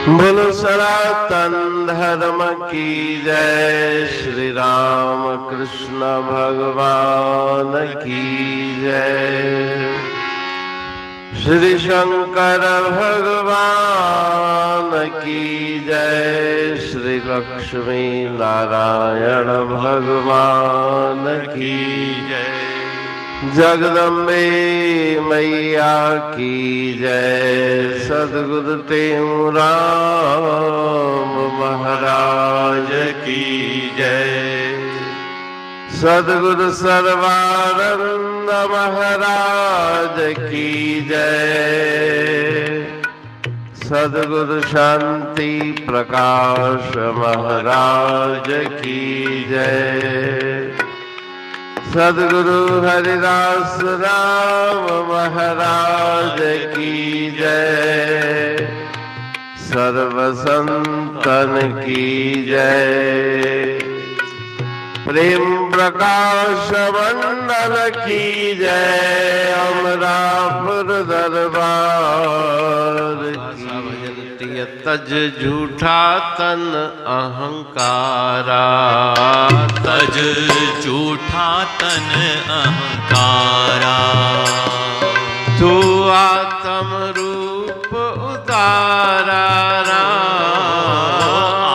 बोलो सनातन धर्म की जय। श्री राम कृष्ण भगवान की जय। श्री शंकर भगवान की जय। श्री लक्ष्मी नारायण भगवान की जय। जगदम्बे मैया की जय। सद्गुरु राम महाराज की जय। सद्गुरु सर्वानंद महाराज की जय। सद्गुरु शांति प्रकाश महाराज की जय। सद्गुरु हरिदास राम महाराज की जय। सर्व संतन की जय। प्रेम प्रकाश मंडल की जय। अमरापुर दरबार तज झूठा तन अहंकारा। तज झूठा तन अहंकारा। तू आत्म रूप उदारा।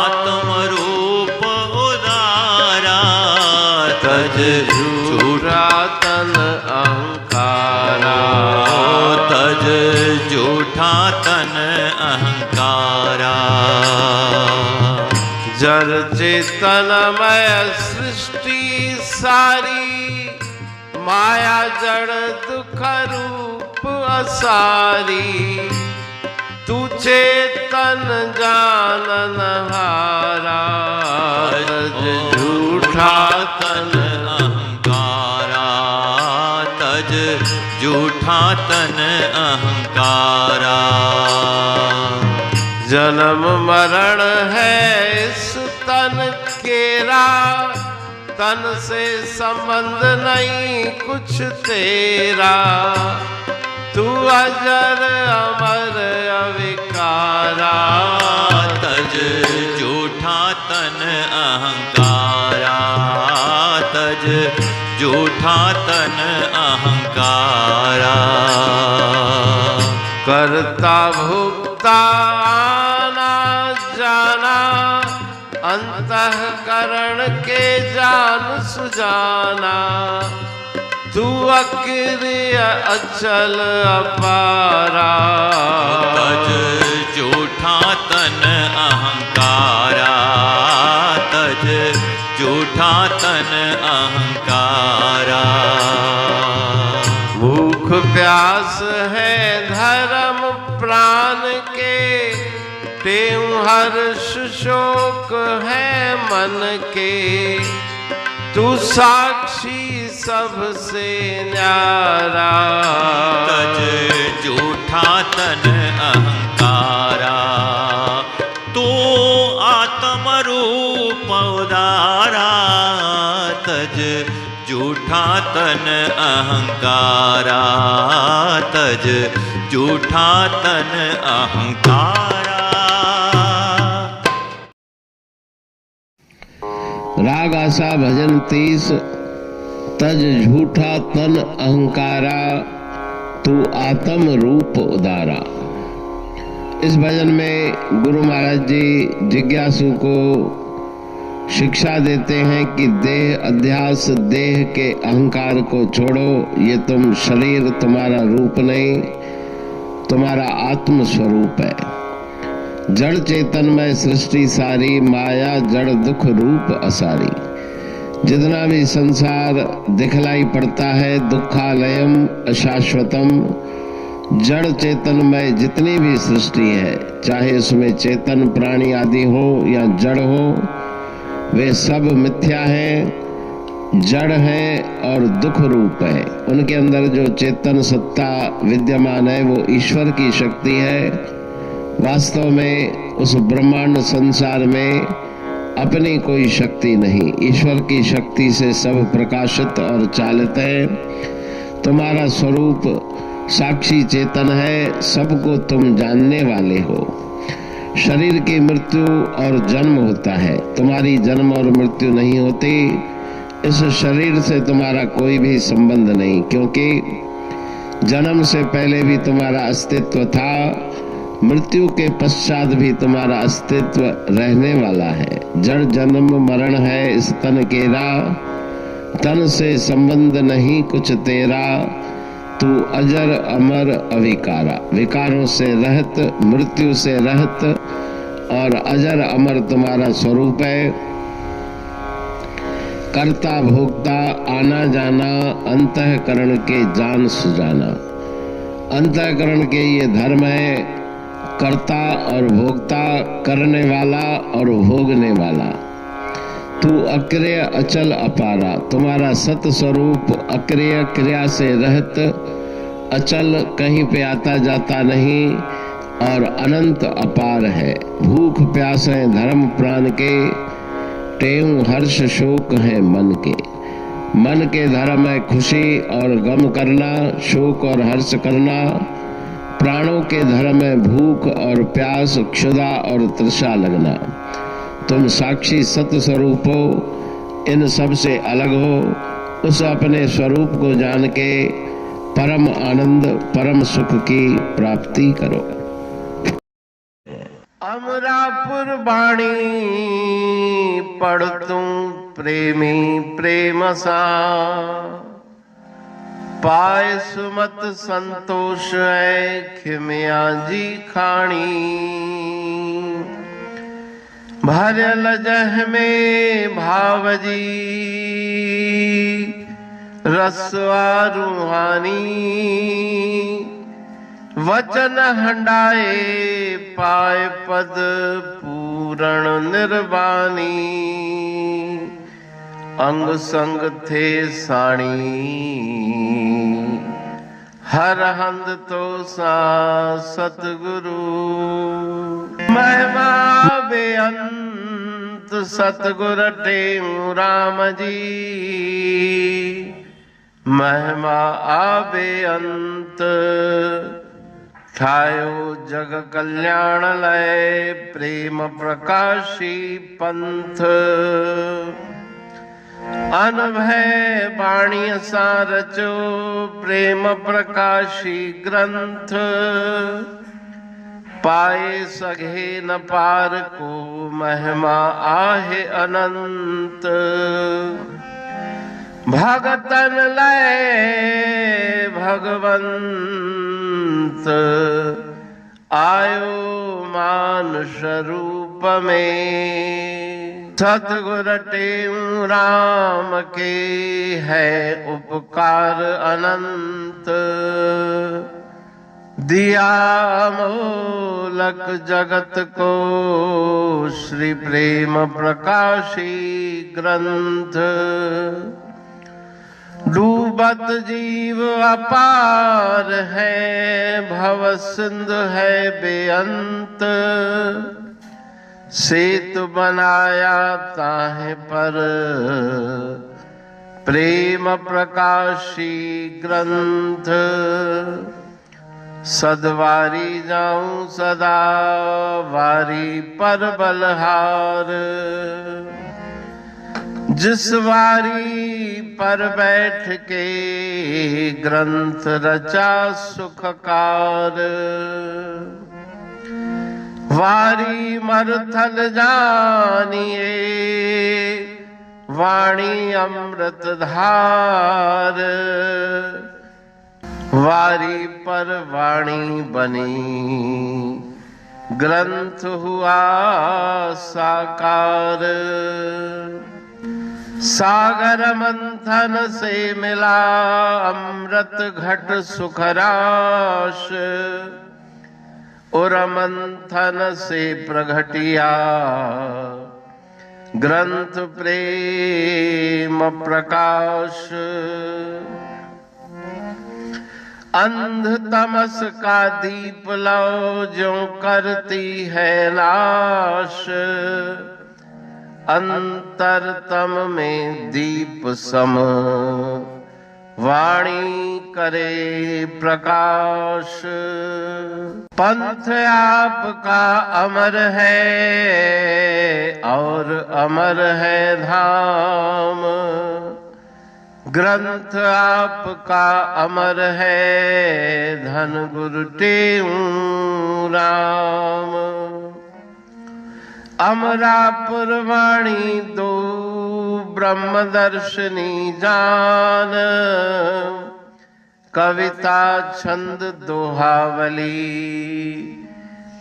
आत्म रूप उदारा। तज झूठा तन अहंकारा। तज झूठा तन अहंकारा। जड़ चेतनमय सृष्टि सारी। माया जड़ दुख रूप असारी। तू चेतन जानन हारा। तज झूठा तन अहंकारा। तज झूठा तन अहंकारा। जन्म मरण है इस तन केरा। तन से संबंध नहीं कुछ तेरा। तू अजर अमर अविकारा। तज झूठा तन अहंकारा। तज झूठा तन अहंकारा। करता भुक्ता आना जाना। अंतःकरण के जान सुजाना। तू अक्रिय अचल अपारा। तज झूठा तन अहंकारा। तज झूठा तन अहंकारा। भूख प्यास है धर्म प्राण के। तेऊ हर्ष शोक है मन के। तू साक्षी सबसे न्यारा। तज झूठा तन अहंकारा। तू आत्म रूप उदारा। तज झूठा तन अहंकारा। तज झूठा तन अहंकारा। राग आशा भजन 30। तज झूठा तन अहंकारा। तू आत्म रूप उदारा। इस भजन में गुरु महाराज जी जिज्ञासु को शिक्षा देते हैं कि देह अध्यास, देह के अहंकार को छोड़ो। ये तुम शरीर तुम्हारा रूप नहीं, तुम्हारा आत्म स्वरूप है। जड़ चेतनमय सृष्टि सारी। माया जड़ दुख रूप असारी। जितना भी संसार दिखलाई पड़ता है दुखालयम अशाश्वतम। जड़ चेतनमय जितनी भी सृष्टि है, चाहे उसमें चेतन प्राणी आदि हो या जड़ हो, वे सब मिथ्या हैं, जड़ है और दुख रूप है। उनके अंदर जो चेतन सत्ता विद्यमान है वो ईश्वर की शक्ति है। वास्तव में उस ब्रह्मांड संसार में अपनी कोई शक्ति नहीं, ईश्वर की शक्ति से सब प्रकाशित और चालित है। तुम्हारा स्वरूप साक्षी चेतन है, सबको तुम जानने वाले हो। शरीर की मृत्यु और जन्म होता है, तुम्हारी जन्म और मृत्यु नहीं होती। इस शरीर से तुम्हारा कोई भी संबंध नहीं, क्योंकि जन्म से पहले भी तुम्हारा अस्तित्व था, मृत्यु के पश्चात भी तुम्हारा अस्तित्व रहने वाला है। जड़ जन्म मरण है इस तन केरा, तन से संबंध नहीं कुछ तेरा। तू अजर अमर अविकारा, विकारों से रहित, मृत्यु से रहित और अजर अमर तुम्हारा स्वरूप है। कर्ता भोक्ता आना जाना, अंतःकरण के जान सुजाना। अंतःकरण के ये धर्म है, कर्ता और भोक्ता, करने वाला और भोगने वाला। तू अक्रिय अचल अपारा, तुम्हारा सत स्वरूप अक्रिय क्रिया से रहित, अचल, कहीं पे आता जाता नहीं और अनंत अपार है। भूख प्यास है धर्म प्राण के, टेऊ हर्ष शोक है मन के। मन के धर्म है खुशी और गम करना, शोक और हर्ष करना। प्राणों के धर्म है भूख और प्यास, क्षुधा और तृषा लगना। तुम साक्षी सत्य स्वरूप हो, इन सब से अलग हो। उस अपने स्वरूप को जान के परम आनंद, परम सुख की प्राप्ति करो। अमरापुर बाणी पढ़ तू प्रेमी प्रेम सा, पाए सुमत संतोष है खिमिया जी खाणी। भरल जह में भावजी रसवा रूहानी, वचन हंडाए पाए पद पूरण निर्वाणी। अंग संग थे साणी हर हंद तो सा सतगुरु। महिमा बेअंत सतगुर टेऊ राम जी, महिमा आबे अंत। ठायो जग कल्याण लय प्रेम प्रकाशी पंथ। अनभय बाणी सारचो प्रेम प्रकाशी ग्रंथ। पाए सघे न पार को महिमा आहे अनंत। भगतन लय भगवंत, आयो मानुष रूप में। सतगुर टेऊ राम के है उपकार अनंत। दिया मोलक जगत को श्री प्रेम प्रकाशी ग्रंथ। डूबत जीव अपार है, भव सिंध है बेअंत। सेतु बनाया ताहे पर प्रेम प्रकाशी ग्रंथ। सदवारी जाऊं सदा वारी पर बलहार। जिस वारी पर बैठ के ग्रंथ रचा सुखकार। वारी मरथल जानिए वाणी अमृत धार। वारी पर वाणी बनी ग्रंथ हुआ साकार। सागर मंथन से मिला अमृत घट सुखराश। और मंथन से प्रगटिया ग्रंथ प्रेम प्रकाश। अंध तमस का दीप लो जो करती है नाश। अंतरतम में दीप सम वाणी करे प्रकाश। पंथ आपका अमर है और अमर है धाम। ग्रंथ आपका अमर है धन गुरु तेऊ राम। अमरापुर वाणी दो ब्रह्मदर्शनी जान। कविता छंद दोहावली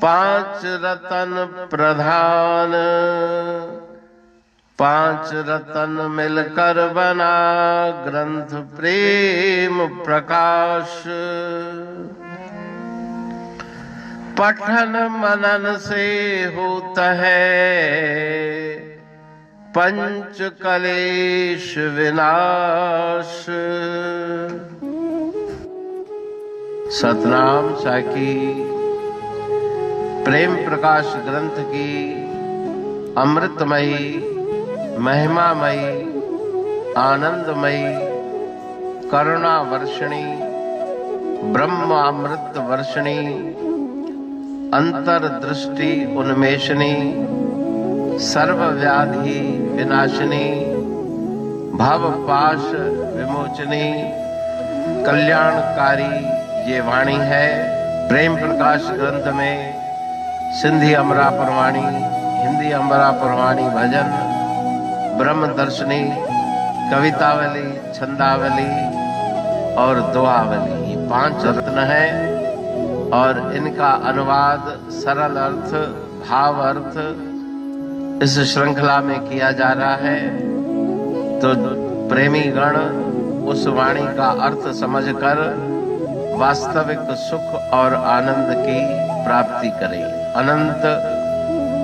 5 रतन प्रधान। 5 रतन मिलकर बना ग्रंथ प्रेम प्रकाश। पठन मनन से होता है पंच कलेश विनाश। सतनाम साखी प्रेम प्रकाश ग्रंथ की अमृतमयी महिमामयी आनंदमयी करुणा वर्षिणी ब्रह्म अमृत वर्षिणी अंतर्दृष्टि उन्मेषणी सर्व व्याधि विनाशिनी भव पाश विमोचनी कल्याणकारी ये वाणी है। प्रेम प्रकाश ग्रंथ में सिंधी अमरापुर वाणी, हिंदी अमरापुर वाणी भजन, ब्रह्म दर्शनी, कवितावली, छंदावली और दुआवली ये 5 रत्न हैं और इनका अनुवाद सरल अर्थ भाव अर्थ इस श्रृंखला में किया जा रहा है। तो प्रेमी गण उस वाणी का अर्थ समझकर वास्तविक सुख और आनंद की प्राप्ति करें। अनंत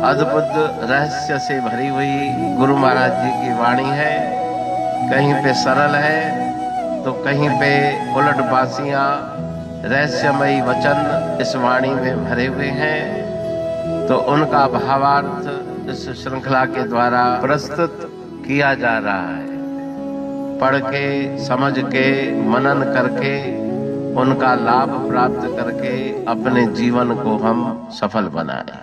अद्भुत रहस्य से भरी हुई गुरु महाराज जी की वाणी है। कहीं पे सरल है तो कहीं पे उलट बासियां रहस्यमयी वचन इस वाणी में भरे हुए हैं। तो उनका भावार्थ इस श्रृंखला के द्वारा प्रस्तुत किया जा रहा है। पढ़ के समझ के मनन करके उनका लाभ प्राप्त करके अपने जीवन को हम सफल बनाएं।